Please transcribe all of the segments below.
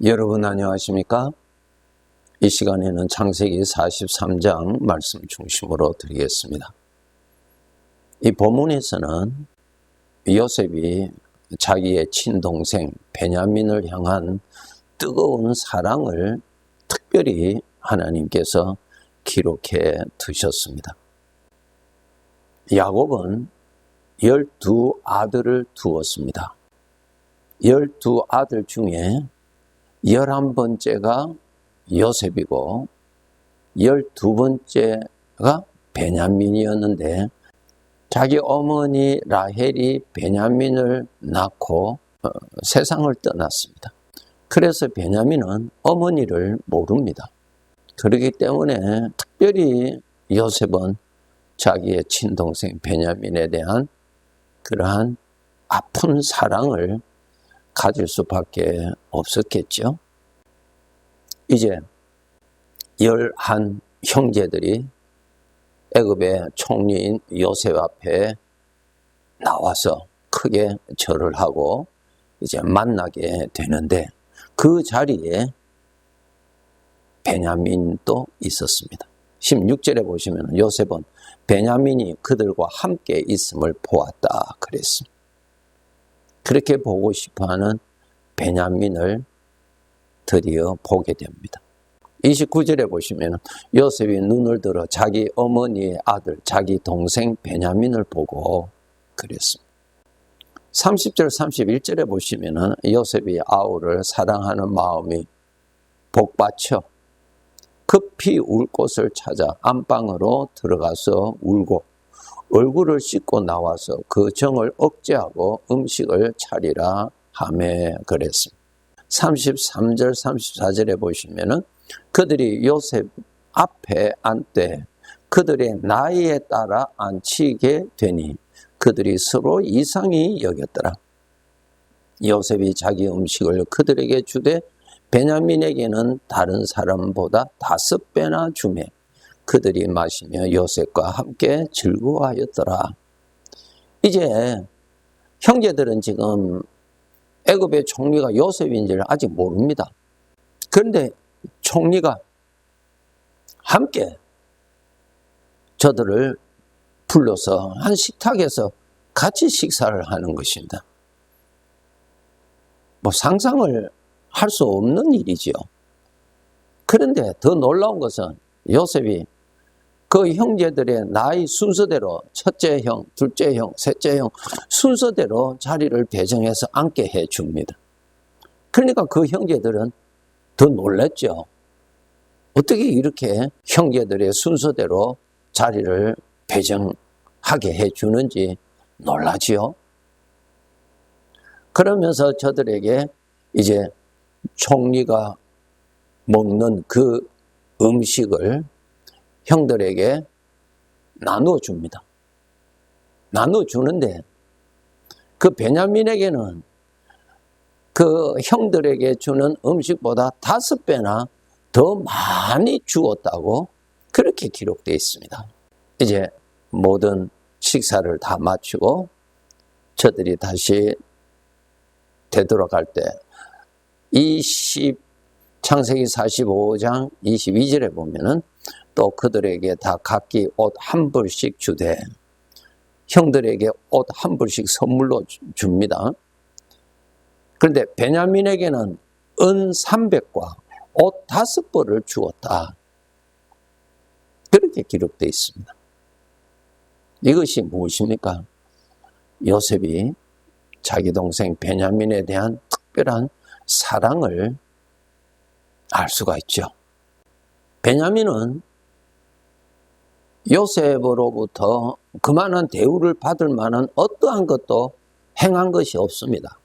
여러분 안녕하십니까? 이 시간에는 창세기 43장 말씀 중심으로 드리겠습니다. 이 본문에서는 요셉이 자기의 친동생 베냐민을 향한 뜨거운 사랑을 특별히 하나님께서 기록해 두셨습니다. 야곱은 12아들을 두었습니다. 12아들 중에 11번째가 요셉이고 12번째가 베냐민이었는데 자기 어머니 라헬이 베냐민을 낳고 세상을 떠났습니다. 그래서 베냐민은 어머니를 모릅니다. 그렇기 때문에 특별히 요셉은 자기의 친동생 베냐민에 대한 그러한 아픈 사랑을 가질 수밖에 없었겠죠. 이제 11 형제들이 애굽의 총리인 요셉 앞에 나와서 크게 절을 하고 이제 만나게 되는데 그 자리에 베냐민도 있었습니다. 16절에 보시면 요셉은 베냐민이 그들과 함께 있음을 보았다 그랬습니다. 그렇게 보고 싶어하는 베냐민을 드디어 보게 됩니다. 29절에 보시면 요셉이 눈을 들어 자기 어머니의 아들, 자기 동생 베냐민을 보고 그랬습니다. 30절, 31절에 보시면 요셉이 아우를 사랑하는 마음이 복받쳐 급히 울 곳을 찾아 안방으로 들어가서 울고 얼굴을 씻고 나와서 그 정을 억제하고 음식을 차리라 하며 그랬습니다. 33절, 34절에 보시면은 그들이 요셉 앞에 앉되 그들의 나이에 따라 앉히게 되니 그들이 서로 이상히 여겼더라. 요셉이 자기 음식을 그들에게 주되 베냐민에게는 다른 사람보다 5배나 주매 그들이 마시며 요셉과 함께 즐거워하였더라. 이제 형제들은 지금 애굽의 총리가 요셉인지를 아직 모릅니다. 그런데 총리가 함께 저들을 불러서 한 식탁에서 같이 식사를 하는 것입니다. 상상을 할 수 없는 일이지요. 그런데 더 놀라운 것은 요셉이 그 형제들의 나이 순서대로 첫째 형, 둘째 형, 셋째 형 순서대로 자리를 배정해서 앉게 해줍니다. 그러니까 그 형제들은 더 놀랐죠. 어떻게 이렇게 형제들의 순서대로 자리를 배정하게 해주는지 놀라지요. 그러면서 저들에게 이제 총리가 먹는 그 음식을 형들에게 나눠줍니다. 나눠주는데 그 베냐민에게는 그 형들에게 주는 음식보다 5배나 더 많이 주었다고 그렇게 기록되어 있습니다. 이제 모든 식사를 다 마치고 저들이 다시 되돌아갈 때 창세기 45장 22절에 보면은 또 그들에게 다 각기 옷 한 벌씩 주되 형들에게 옷 한 벌씩 선물로 줍니다. 그런데 베냐민에게는 은 300과 옷 5벌을 주었다. 그렇게 기록되어 있습니다. 이것이 무엇입니까? 요셉이 자기 동생 베냐민에 대한 특별한 사랑을 알 수가 있죠. 베냐민은 요셉으로부터 그만한 대우를 받을 만한 어떠한 것도 행한 것이 없습니다.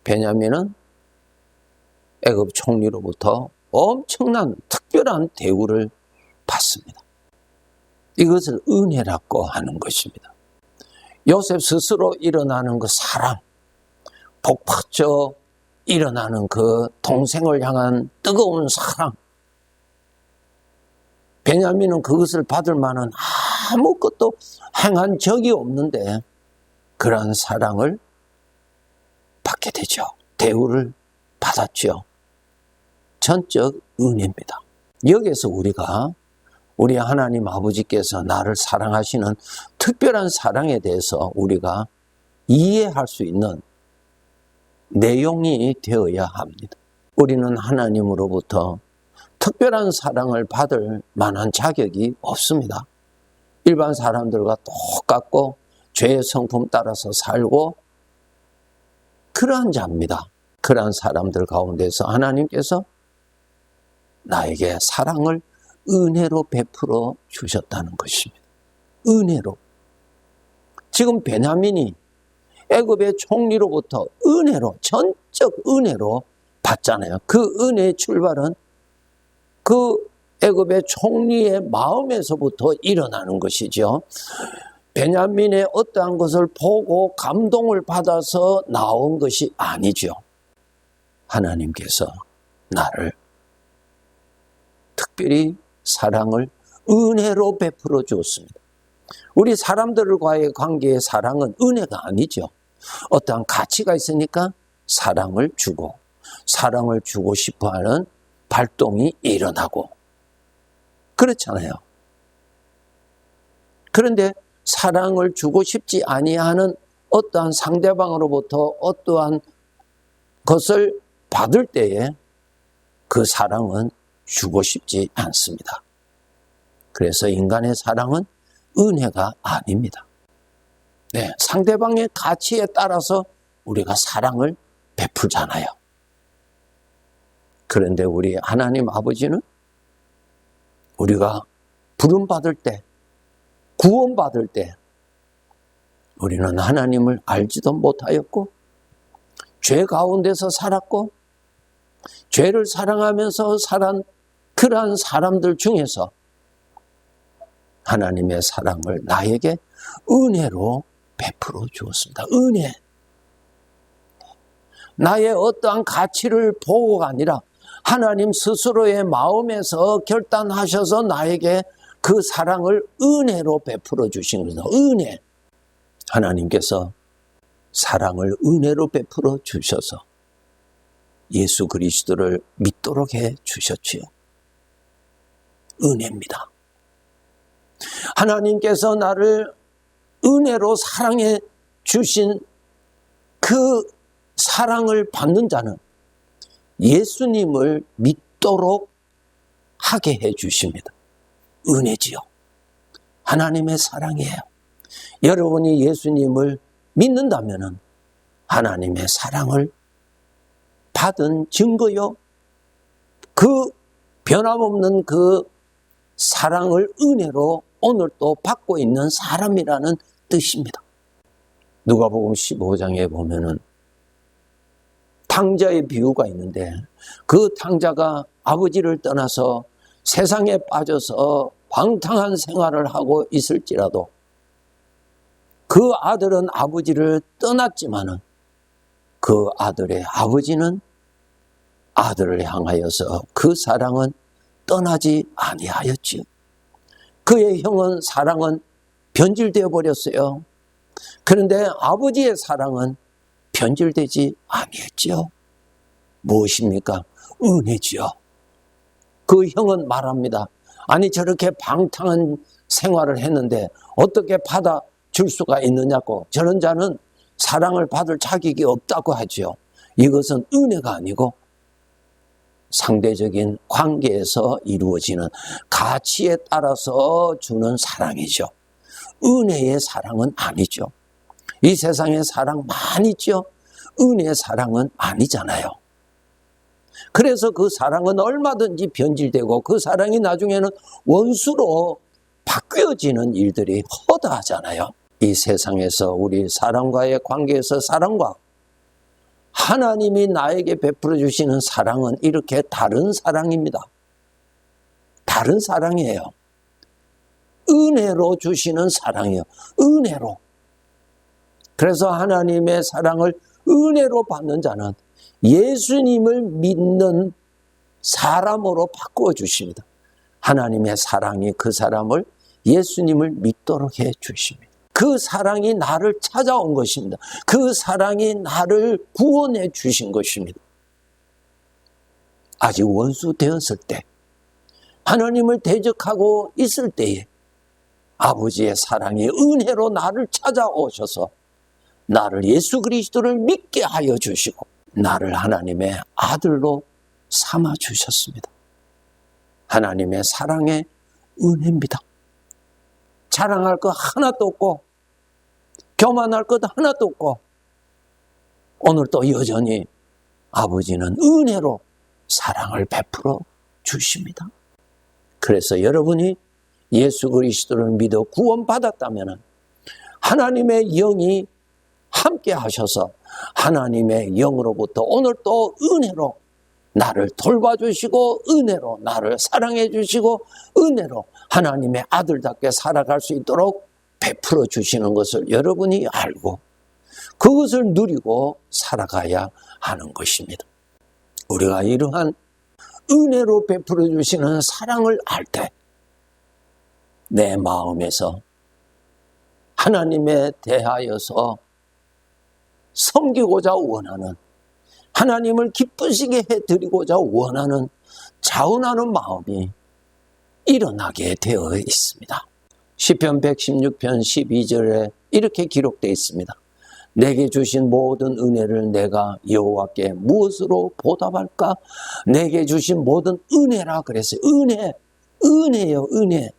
베냐민은 애굽 총리로부터 엄청난 특별한 대우를 받습니다. 이것을 은혜라고 하는 것입니다. 요셉 스스로 일어나는 그 사랑, 복받쳐 일어나는 그 동생을 향한 뜨거운 사랑, 베냐민은 그것을 받을 만한 아무것도 행한 적이 없는데 그러한 사랑을 받게 되죠. 대우를 받았죠. 전적 은혜입니다. 여기서 우리가 우리 하나님 아버지께서 나를 사랑하시는 특별한 사랑에 대해서 우리가 이해할 수 있는 내용이 되어야 합니다. 우리는 하나님으로부터 특별한 사랑을 받을 만한 자격이 없습니다. 일반 사람들과 똑같고 죄의 성품 따라서 살고 그러한 자입니다. 그러한 사람들 가운데서 하나님께서 나에게 사랑을 은혜로 베풀어 주셨다는 것입니다. 은혜로. 지금 베냐민이 애굽의 총리로부터 은혜로, 전적 은혜로 받잖아요. 그 은혜의 출발은 그 애굽의 총리의 마음에서부터 일어나는 것이죠. 베냐민의 어떠한 것을 보고 감동을 받아서 나온 것이 아니죠. 하나님께서 나를 특별히 사랑을 은혜로 베풀어 주었습니다. 우리 사람들과의 관계의 사랑은 은혜가 아니죠. 어떠한 가치가 있으니까 사랑을 주고 싶어하는 발동이 일어나고 그렇잖아요. 그런데 사랑을 주고 싶지 아니하는 어떠한 상대방으로부터 어떠한 것을 받을 때에 그 사랑은 주고 싶지 않습니다. 그래서 인간의 사랑은 은혜가 아닙니다. 네, 상대방의 가치에 따라서 우리가 사랑을 베풀잖아요. 그런데 우리 하나님 아버지는 우리가 부름받을 때, 구원받을 때 우리는 하나님을 알지도 못하였고 죄 가운데서 살았고 죄를 사랑하면서 살한 그러한 사람들 중에서 하나님의 사랑을 나에게 은혜로 베풀어 주었습니다. 은혜. 나의 어떠한 가치를 보고가 아니라 하나님 스스로의 마음에서 결단하셔서 나에게 그 사랑을 은혜로 베풀어 주신 것입니다. 은혜. 하나님께서 사랑을 은혜로 베풀어 주셔서 예수 그리스도를 믿도록 해 주셨지요. 은혜입니다. 하나님께서 나를 은혜로 사랑해 주신 그 사랑을 받는 자는 예수님을 믿도록 하게 해 주십니다. 은혜지요. 하나님의 사랑이에요. 여러분이 예수님을 믿는다면 하나님의 사랑을 받은 증거요. 그 변함없는 그 사랑을 은혜로 오늘 또 받고 있는 사람이라는 뜻입니다. 누가복음 15장에 보면은 탕자의 비유가 있는데 그 탕자가 아버지를 떠나서 세상에 빠져서 방탕한 생활을 하고 있을지라도 그 아들은 아버지를 떠났지만은 그 아들의 아버지는 아들을 향하여서 그 사랑은 떠나지 아니하였지요. 그의 형은 사랑은 변질되어 버렸어요. 그런데 아버지의 사랑은 변질되지 아니했지요. 무엇입니까? 은혜지요. 그 형은 말합니다. 아니 저렇게 방탕한 생활을 했는데 어떻게 받아줄 수가 있느냐고. 저런 자는 사랑을 받을 자격이 없다고 하지요. 이것은 은혜가 아니고 상대적인 관계에서 이루어지는 가치에 따라서 주는 사랑이죠. 은혜의 사랑은 아니죠. 이 세상에 사랑 많이 있죠. 은혜의 사랑은 아니잖아요. 그래서 그 사랑은 얼마든지 변질되고 그 사랑이 나중에는 원수로 바뀌어지는 일들이 허다하잖아요. 이 세상에서 우리 사람과의 관계에서 사랑과 하나님이 나에게 베풀어 주시는 사랑은 이렇게 다른 사랑입니다. 다른 사랑이에요. 은혜로 주시는 사랑이에요. 은혜로. 그래서 하나님의 사랑을 은혜로 받는 자는 예수님을 믿는 사람으로 바꾸어 주십니다. 하나님의 사랑이 그 사람을 예수님을 믿도록 해 주십니다. 그 사랑이 나를 찾아온 것입니다. 그 사랑이 나를 구원해 주신 것입니다. 아직 원수 되었을 때, 하나님을 대적하고 있을 때에 아버지의 사랑의 은혜로 나를 찾아오셔서 나를 예수 그리스도를 믿게 하여 주시고 나를 하나님의 아들로 삼아 주셨습니다. 하나님의 사랑의 은혜입니다. 자랑할 것 하나도 없고 교만할 것 하나도 없고 오늘도 여전히 아버지는 은혜로 사랑을 베풀어 주십니다. 그래서 여러분이 예수 그리스도를 믿어 구원받았다면 하나님의 영이 함께 하셔서 하나님의 영으로부터 오늘 또 은혜로 나를 돌봐주시고 은혜로 나를 사랑해 주시고 은혜로 하나님의 아들답게 살아갈 수 있도록 베풀어 주시는 것을 여러분이 알고 그것을 누리고 살아가야 하는 것입니다. 우리가 이러한 은혜로 베풀어 주시는 사랑을 알 때 내 마음에서 하나님에 대하여서 섬기고자 원하는, 하나님을 기쁘시게 해드리고자 원하는 자원하는 마음이 일어나게 되어 있습니다. 시편 116편 12절에 이렇게 기록되어 있습니다. 내게 주신 모든 은혜를 내가 여호와께 무엇으로 보답할까? 내게 주신 모든 은혜라 그랬어요. 은혜요, 은혜.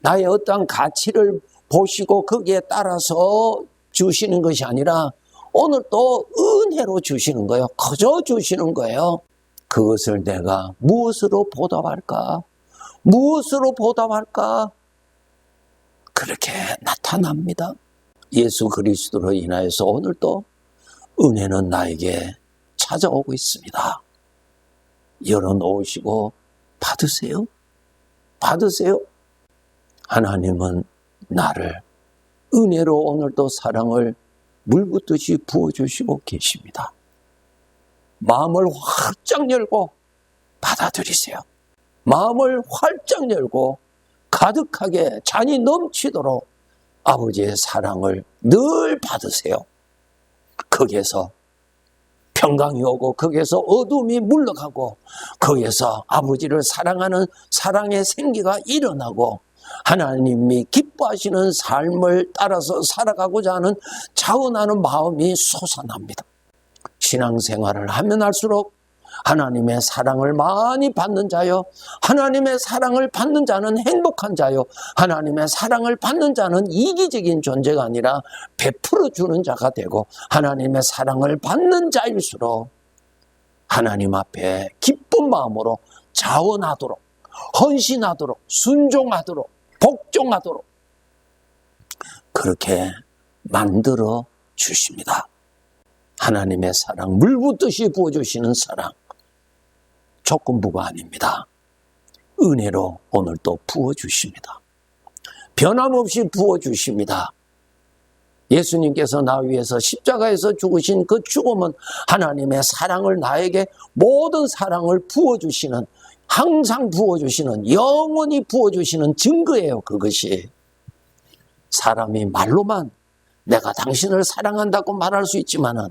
나의 어떠한 가치를 보시고 거기에 따라서 주시는 것이 아니라 오늘 또 은혜로 주시는 거예요. 거저 주시는 거예요. 그것을 내가 무엇으로 보답할까? 무엇으로 보답할까? 그렇게 나타납니다. 예수 그리스도로 인하여서 오늘도 은혜는 나에게 찾아오고 있습니다. 열어놓으시고 받으세요. 받으세요. 하나님은 나를 은혜로 오늘도 사랑을 물붓듯이 부어주시고 계십니다. 마음을 활짝 열고 받아들이세요. 마음을 활짝 열고 가득하게 잔이 넘치도록 아버지의 사랑을 늘 받으세요. 거기에서 평강이 오고 거기에서 어둠이 물러가고 거기에서 아버지를 사랑하는 사랑의 생기가 일어나고 하나님이 기뻐하시는 삶을 따라서 살아가고자 하는 자원하는 마음이 솟아납니다. 신앙생활을 하면 할수록 하나님의 사랑을 많이 받는 자요, 하나님의 사랑을 받는 자는 행복한 자요, 하나님의 사랑을 받는 자는 이기적인 존재가 아니라 베풀어 주는 자가 되고 하나님의 사랑을 받는 자일수록 하나님 앞에 기쁜 마음으로 자원하도록, 헌신하도록, 순종하도록, 복종하도록 그렇게 만들어 주십니다. 하나님의 사랑, 물붓듯이 부어주시는 사랑, 조건부가 아닙니다. 은혜로 오늘 또 부어주십니다. 변함없이 부어주십니다. 예수님께서 나 위해서 십자가에서 죽으신 그 죽음은 하나님의 사랑을 나에게 모든 사랑을 부어주시는, 항상 부어주시는, 영원히 부어주시는 증거예요. 그것이 사람이 말로만 내가 당신을 사랑한다고 말할 수 있지만은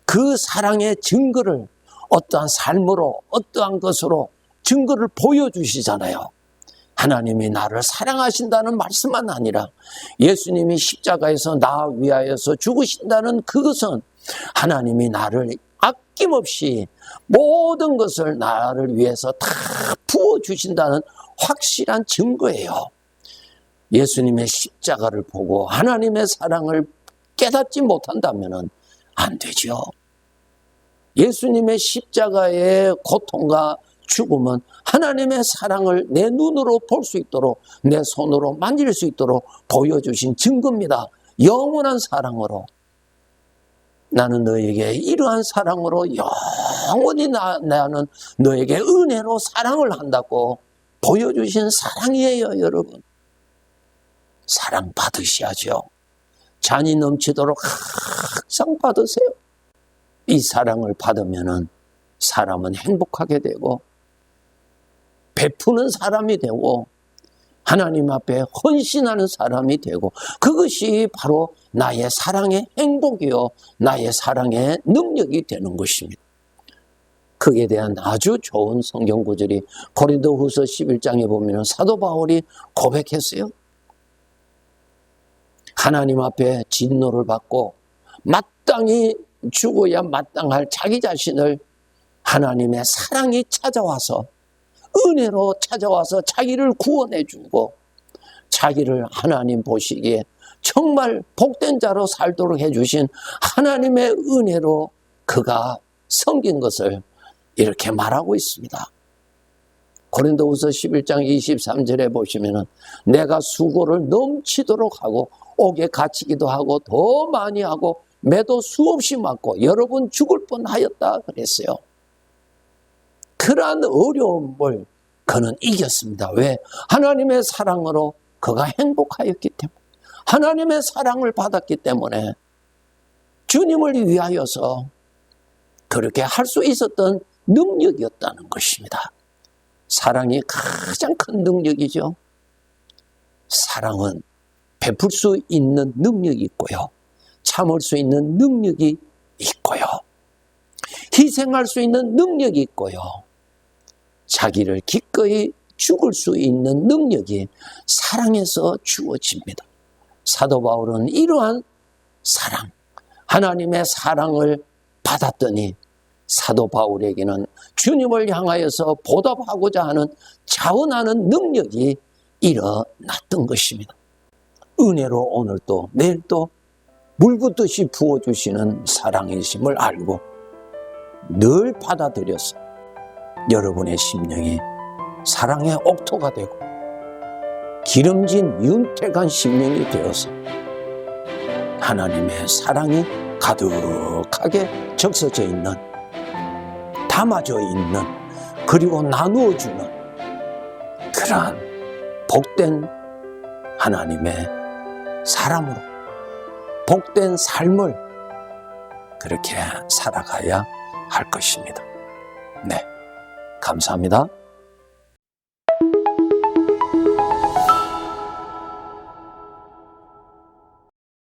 그 사랑의 증거를 어떠한 삶으로, 어떠한 것으로 증거를 보여주시잖아요. 하나님이 나를 사랑하신다는 말씀만 아니라 예수님이 십자가에서 나 위하여서 죽으신다는 그것은 하나님이 나를 아낌없이 모든 것을 나를 위해서 다 부어주신다는 확실한 증거예요. 예수님의 십자가를 보고 하나님의 사랑을 깨닫지 못한다면 안 되죠. 예수님의 십자가의 고통과 죽음은 하나님의 사랑을 내 눈으로 볼 수 있도록, 내 손으로 만질 수 있도록 보여주신 증거입니다. 영원한 사랑으로 나는 너에게 이러한 사랑으로 영원히 나는 너에게 은혜로 사랑을 한다고 보여주신 사랑이에요. 여러분, 사랑 받으셔야죠. 잔이 넘치도록 항상 받으세요. 이 사랑을 받으면은 사람은 행복하게 되고 베푸는 사람이 되고 하나님 앞에 헌신하는 사람이 되고 그것이 바로 나의 사랑의 행복이요 나의 사랑의 능력이 되는 것입니다. 그에 대한 아주 좋은 성경 구절이 고린도후서 11장에 보면 사도 바울이 고백했어요. 하나님 앞에 진노를 받고 마땅히 죽어야 마땅할 자기 자신을 하나님의 사랑이 찾아와서 은혜로 찾아와서 자기를 구원해 주고 자기를 하나님 보시기에 정말 복된 자로 살도록 해주신 하나님의 은혜로 그가 섬긴 것을 이렇게 말하고 있습니다. 고린도후서 11장 23절에 보시면은 내가 수고를 넘치도록 하고 옥에 갇히기도 하고 더 많이 하고 매도 수없이 맞고 여러 번 죽을 뻔하였다 그랬어요. 그러한 어려움을 그는 이겼습니다. 왜? 하나님의 사랑으로 그가 행복하였기 때문에, 하나님의 사랑을 받았기 때문에 주님을 위하여서 그렇게 할 수 있었던 능력이었다는 것입니다. 사랑이 가장 큰 능력이죠. 사랑은 베풀 수 있는 능력이 있고요. 참을 수 있는 능력이 있고요. 희생할 수 있는 능력이 있고요. 자기를 기꺼이 죽을 수 있는 능력이 사랑에서 주어집니다. 사도 바울은 이러한 사랑, 하나님의 사랑을 받았더니 사도 바울에게는 주님을 향하여서 보답하고자 하는 자원하는 능력이 일어났던 것입니다. 은혜로 오늘도 내일도 물붓듯이 부어주시는 사랑이심을 알고 늘 받아들여서 여러분의 심령이 사랑의 옥토가 되고 기름진 윤택한 심령이 되어서 하나님의 사랑이 가득하게 적셔져 있는, 담아져 있는, 그리고 나누어주는 그러한 복된 하나님의 사람으로 복된 삶을 그렇게 살아가야 할 것입니다. 네, 감사합니다.